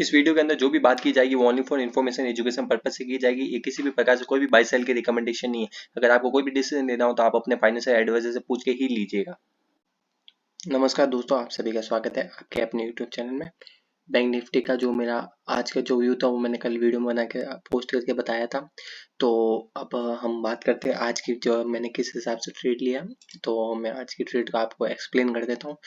इस वीडियो के अंदर जो भी बात की जाएगी वो only for information education purpose से की जाएगी। ये किसी भी प्रकार से कोई भी बाय सेल की रिकमेंडेशन नहीं है। अगर आपको कोई भी डिसीजन लेना हो तो आप अपने फाइनेंशियल एडवाइजर से पूछ के ही लीजिएगा। नमस्कार दोस्तों, आप सभी का स्वागत है आपके अपने यूट्यूब चैनल में। बैंक निफ्टी का जो मेरा आज का जो व्यू था वो मैंने कल वीडियो में बना के पोस्ट करके बताया था। तो अब हम बात करते हैं आज की, जो मैंने किस हिसाब से ट्रेड लिया। तो मैं आज की ट्रेड को आपको एक्सप्लेन कर देता हूँ।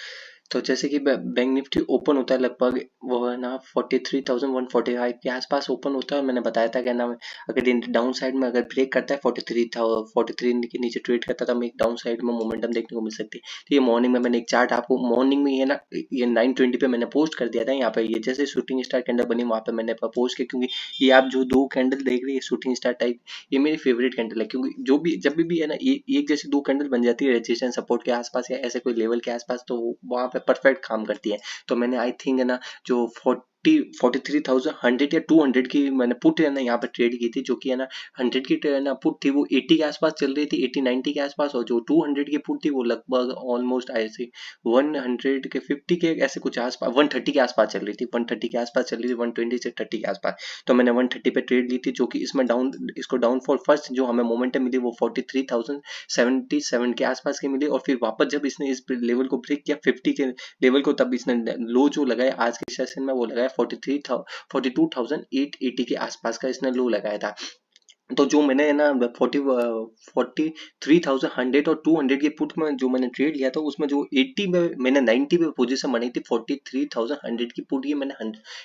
तो जैसे कि बैंक निफ्टी ओपन होता है लगभग वो है ना 43,145 के आसपास ओपन होता है। मैंने बताया था क्या नाम है, अगर डाउन साइड में अगर ब्रेक करता है 43 के नीचे ट्रेड करता है तो हमें एक डाउन साइड में मोमेंटम देखने को मिल सकती है। तो ये मॉर्निंग में मैंने एक चार्ट आपको मॉर्निंग में ये ना ये 9:20 पे मैंने पोस्ट कर दिया था। यहाँ पे ये जैसे शूटिंग स्टार कैंडल बनी वहाँ पे मैंने पोस्ट किया, क्योंकि ये आप जो दो कैंडल देख रहे हैं शूटिंग स्टार टाइप, ये मेरी फेवरेट कैंडल है। क्योंकि जो भी जब भी है ना एक जैसी दो कैंडल बन जाती है रेजिस्टेंस सपोर्ट के आसपास या ऐसे कोई लेवल के आसपास, तो वहाँ पे परफेक्ट काम करती है। तो मैंने आई थिंक है ना जो 43,100 या 200 की मैंने पुट है ना यहाँ पे ट्रेड की थी, जो कि है ना 100 की है ना पुट थी वो 80 के आसपास चल रही थी, 80-90 के आसपास। और जो 200 की पुट थी वो लगभग ऑलमोस्ट ऐसे 100 के 50 के ऐसे कुछ आसपास 130 के आसपास चल रही थी, 130 के आसपास चल रही थी, 120 से 30 के आसपास। तो मैंने 130 पे ट्रेड ली थी, जो कि इसमें इसको डाउनफॉल फर्स्ट जो हमें मोमेंटम मिली वो 43,077 के आसपास की मिली। और फिर वापस जब इसने इस लेवल को ब्रेक किया 50 के लेवल को, तब इसने लो जो लगाया आज के सेशन में वो लगाया 42,880 के आसपास का इसने लो लगाया था। तो जो मैंने ना 43,100 और 200 के पुट में जो मैंने ट्रेड लिया था उसमें जो 80 में मैंने 90 पे पोजीशन बनाई थी। 43,100 की पुट ये मैंने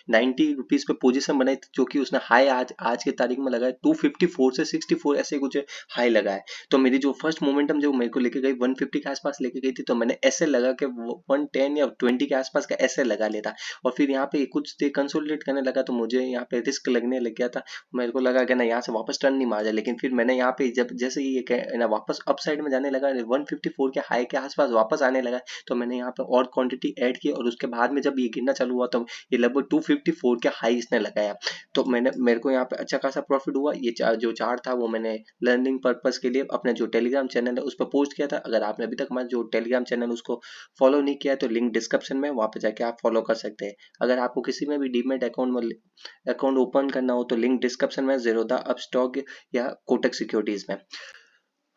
90 रुपीज पे पोजीशन बनाई थी, जो कि उसने हाई आज के तारीख में लगाया 254 से 64 ऐसे कुछ हाई लगा है। तो मेरी जो फर्स्ट मोमेंटम जो मेरे को लेके गई 150 के आसपास लेके गई थी, तो मैंने ऐसे लगा के 110 या 20 के आसपास का ऐसे लगा लेता। और फिर यहाँ पे कुछ देर कंसोलिडेट करने लगा तो मुझे यहाँ पे रिस्क लगने लग गया था। मेरे को लगा कि ना यहाँ से वापस टर्न नहीं मार जाए, लेकिन फिर मैंने यहाँ पे जब जैसे ही ये ना वापस अप साइड में जाने लगा 154 के हाई के आसपास वापस आने लगा, तो मैंने यहाँ पे और क्वांटिटी ऐड की। और उसके बाद में जब ये गिरना चालू हुआ तो ये लगभग 254 के हाई इसने लगाया। तो मेरे को यहाँ पे अच्छा खासा प्रॉफिट हुआ। ये जो चार्ट था वो मैंने लर्निंग पर्पज के लिए अपने जो टेलीग्राम चैनल है उस पर पोस्ट किया था। अगर आपने अभी तक हमारा जो टेलीग्राम चैनल उसको फॉलो नहीं किया है तो लिंक डिस्क्रिप्शन में, वहाँ पे जाके आप फॉलो कर सकते हैं। अगर आपको किसी में भी डीमेट अकाउंट ओपन करना हो तो लिंक डिस्क्रिप्शन में ज़ीरोधा अपस्टॉक या कोटक सिक्योरिटीज में।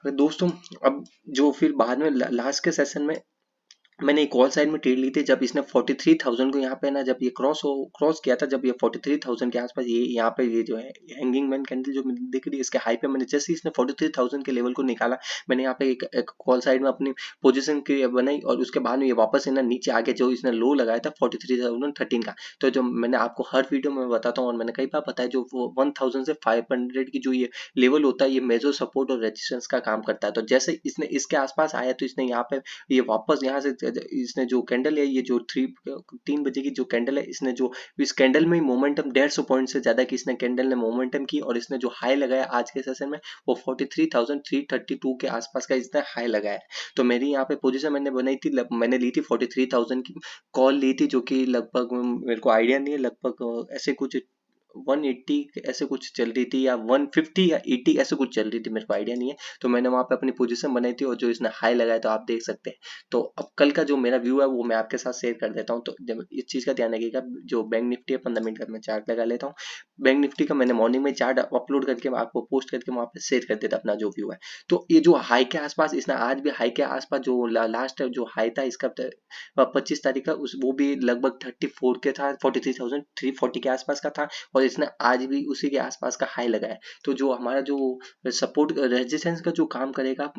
दोस्तों, अब जो फिर बाद में लास्ट के सेशन में मैंने एक ऑल साइड में ट्रेड ली थी, जब इसने 43,000 को यहाँ पे ना जब ये क्रॉस किया था, जब ये 43,000 के आसपास ये यहाँ पे ये जो है हैंगिंग मैन कैंडल जो दिख रही है इसके हाई पे, मैंने जैसे इसने 43,000 के लेवल को निकाला, मैंने यहाँ पे एक कॉल साइड में अपनी पोजीशन की बनाई। और उसके बाद में ये वापस है ना नीचे आके जो इसने लो लगाया था 43,013 का। तो जो मैंने आपको हर वीडियो में बताता हूँ और मैंने कई बार बताया, जो 1000 से 500 की जो ये लेवल होता है ये मेजर सपोर्ट और रेजिस्टेंस का काम करता है। तो जैसे इसने इसके आसपास आया तो इसने यहाँ पे ये वापस यहाँ से इसने जो कैंडल है, ये जो 3 बजे की जो कैंडल है, इसने जो इस कैंडल में मोमेंटम 150 पॉइंट से ज्यादा की इसने कैंडल ने मोमेंटम की। और इसने जो हाई लगाया आज के सेशन में वो 43,332 के आसपास का इसने हाई लगाया। तो मेरी यहाँ पे पोजीशन मैंने बनाई थी, मैंने ली थी 43,000 की कॉल ली थी, जो कि लगभग मेरे को आइडिया नहीं है, लगभग ऐसे कुछ 180 ऐसे कुछ चल रही थी या 150 या 80 ऐसे कुछ चल रही थी, मेरे को आइडिया नहीं है। तो मैंने वहां पे अपनी पोजीशन बनाई थी और जो इसने हाई लगाया तो आप देख सकते हैं। तो अब कल का जो मेरा व्यू है वो मैं आपके साथ शेयर कर देता हूँ। तो जब इस चीज का ध्यान रखिएगा, जो बैंक निफ्टी है 15 मिनट का मैं चार्ट लगा लेता हूँ। बैंक निफ्टी का मैंने मॉर्निंग में चार्ट अपलोड करके मैं आपको पोस्ट करके वहां पे शेयर कर देता अपना जो व्यू है। तो ये जो हाई के आसपास इसने आज भी हाई के आसपास जो लास्ट जो हाई था इसका 25 तारीख का, उस वो भी लगभग 34 के था, 43,340 के आसपास का था। और इसने आज भी उसी के आसपास का हाई लगाया। तो जो हमारा जो सपोर्ट रेजिस्टेंस का जो काम करेगा,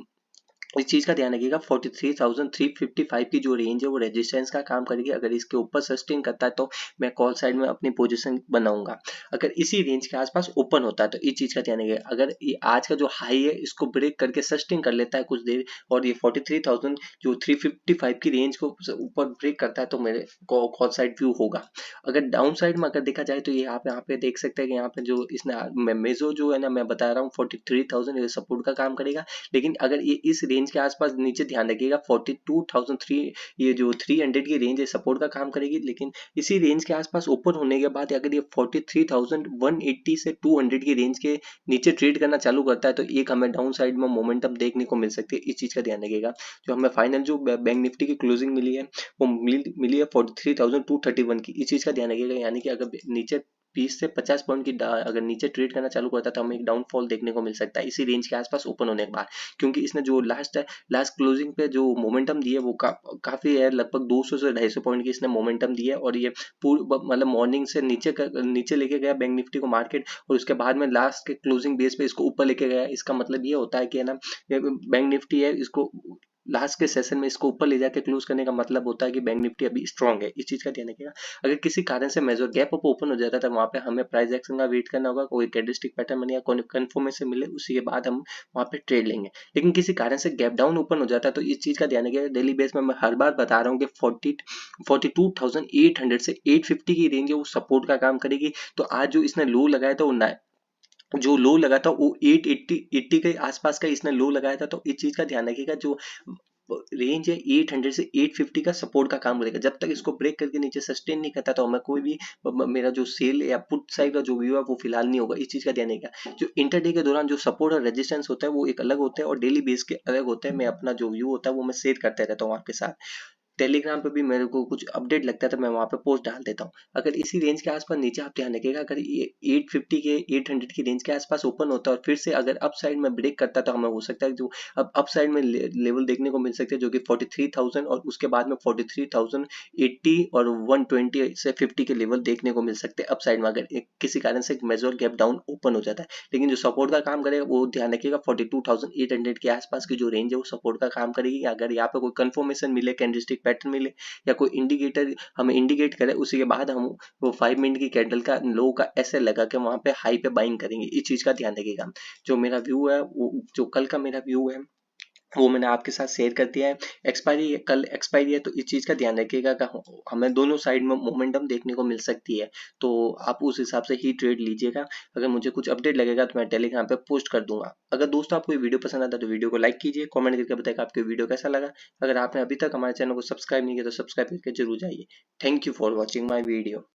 इस चीज का ध्यान रखिएगा, 43,355 की जो रेंज है वो रेजिस्टेंस का काम करेगी। अगर इसके ऊपर सस्टेन करता है तो मैं कॉल साइड में अपनी पोजीशन बनाऊंगा। अगर इसी रेंज के आसपास ओपन होता है तो इस चीज का ध्यान रखिएगा, अगर ये आज का जो हाई है इसको ब्रेक करके सस्टेन कर लेता है कुछ देर और ये 43,000 जो 355 की रेंज को ऊपर ब्रेक करता है तो मेरे कॉल साइड व्यू होगा। अगर डाउन साइड में अगर देखा जाए तो ये आप यहाँ पे देख सकते हैं कि यहाँ पे जो इसने मेजो जो है ना मैं बता रहा हूँ 43,000 ये सपोर्ट का काम करेगा। लेकिन अगर ये इस रेंज रेंज के आसपास नीचे ध्यान रखिएगा 42,003, ये जो 300 की रेंज है सपोर्ट का काम करेगी, लेकिन इसी रेंज के आसपास ओपन होने के बाद अगर ये 43,180 से 200 की रेंज के नीचे ट्रेड करना चालू करता है तो एक हमें डाउन साइड में मोमेंटम देखने को मिल सकती है। इस चीज का ध्यान रखिएगा। जो हमें फाइनल जो बैंक निफ्टी की क्लोजिंग मिली है वो मिली है 43,231 की। इस चीज का ध्यान रखिएगा, यानी कि अगर नीचे 20 से 50 पॉइंट की अगर नीचे ट्रेड करना चालू करता है तो हमें एक डाउनफॉल देखने को मिल सकता है इसी रेंज के आसपास ओपन होने के बाद, क्योंकि इसने जो लास्ट क्लोजिंग पे जो मोमेंटम दी है वो काफी है, लगभग 200 से 250 पॉइंट की इसने मोमेंटम दी है। और ये मतलब मॉर्निंग से नीचे लेके गया बैंक निफ्टी को मार्केट, और उसके बाद में लास्ट के क्लोजिंग बेस पे इसको ऊपर लेके गया। इसका मतलब ये होता है कि है ना, बैंक निफ्टी है इसको लास्ट के सेशन में इसको ऊपर ले जाके क्लोज करने का मतलब होता है कि बैंक निफ्टी अभी स्ट्रांग है। इस चीज का ध्यान रखिएगा। अगर किसी कारण से मेजर गैप अप ओपन हो जाता है तो वहां पे हमें प्राइस एक्शन का वेट करना होगा, कोई कैंडलस्टिक पैटर्न बने या कोई कंफर्मेशन मिले, उसी के बाद हम वहां पे ट्रेड लेंगे। लेकिन किसी कारण से गैप डाउन ओपन हो जाता है तो इस चीज का ध्यान रखिएगा। डेली बेस में मैं हर बार बता रहा हूँ कि 42,800 से 850 की रेंज है वो सपोर्ट का काम करेगी। तो आज जो इसने लो लगाया था वो जो लो लगा था वो 880 के आसपास का इसने लो लगाया था। तो इस चीज का ध्यान रखिएगा, जो रेंज है 800 से 850 का सपोर्ट का काम करेगा। जब तक इसको ब्रेक करके नीचे सस्टेन नहीं करता तो हमें कोई भी मेरा जो सेल या पुट साइड का जो व्यू है वो फिलहाल नहीं होगा। इस चीज का ध्यान रखिएगा। जो इंटरडे के दौरान जो सपोर्ट और रेजिस्टेंस होता है वो एक अलग होता है और डेली बेस के अलग होते हैं। मैं अपना जो व्यू होता है वो मैं शेयर करते रहता हूँ आपके साथ। टेलीग्राम पे भी मेरे को कुछ अपडेट लगता है तो मैं वहां पे पोस्ट डाल देता हूँ। अगर इसी रेंज के आसपास नीचे आप ध्यान रखिएगा, अगर ये 850 के 800 की रेंज के आसपास ओपन होता है और फिर से अगर अप साइड में ब्रेक करता है तो हमें हो सकता है जो अब अप साइड में लेवल देखने को मिल सकते हैं जो कि 43,000 और उसके बाद में 43,080 और 120 से 50 के लेवल देखने को मिल सकते हैं अप साइड में, अगर किसी कारण से एक मेजर गैप डाउन ओपन हो जाता है। लेकिन जो सपोर्ट का काम करेगा वो ध्यान रखिएगा 42,800 के आसपास की जो रेंज है वो सपोर्ट का काम करेगी। अगर यहाँ पे कोई कंफर्मेशन मिले, कैंडलस्टिक पैटर्न मिले या कोई इंडिकेटर हमें इंडिकेट करे, उसी के बाद हम वो 5 मिनट की कैंडल का लो का ऐसे लगा के वहां पे हाई पे बाइंग करेंगे। इस चीज का ध्यान रखिएगा। जो मेरा व्यू है वो जो कल का मेरा व्यू है वो मैंने आपके साथ शेयर कर दिया है। एक्सपायरी कल एक्सपायरी है तो इस चीज का ध्यान रखिएगा कि हमें दोनों साइड में मोमेंटम देखने को मिल सकती है, तो आप उस हिसाब से ही ट्रेड लीजिएगा। अगर मुझे कुछ अपडेट लगेगा तो मैं टेलीग्राम पे पोस्ट कर दूंगा। अगर दोस्तों आपको ये वीडियो पसंद आता है तो वीडियो को लाइक कीजिए, कमेंट करके बताइएगा आपको वीडियो कैसा लगा। अगर आपने अभी तक हमारे चैनल को सब्सक्राइब नहीं किया तो सब्सक्राइब करके जरूर जाइए। Thank you for watching my video.